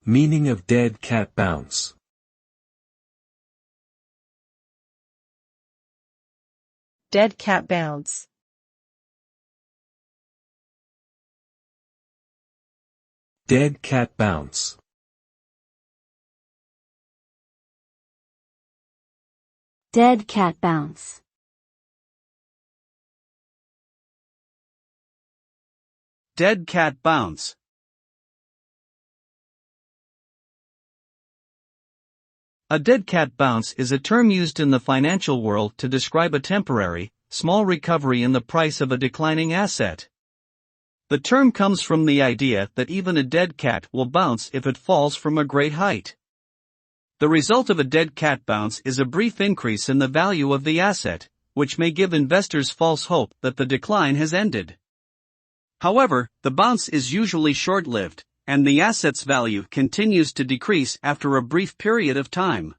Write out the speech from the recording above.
Meaning of dead cat bounce. Dead cat bounce. Dead cat bounce. Dead cat bounce. Dead cat bounce. A dead cat bounce is a term used in the financial world to describe a temporary, small recovery in the price of a declining asset. The term comes from the idea that even a dead cat will bounce if it falls from a great height. The result of a dead cat bounce is a brief increase in the value of the asset, which may give investors false hope that the decline has ended. However, the bounce is usually short-lived, and the asset's value continues to decrease after a brief period of time.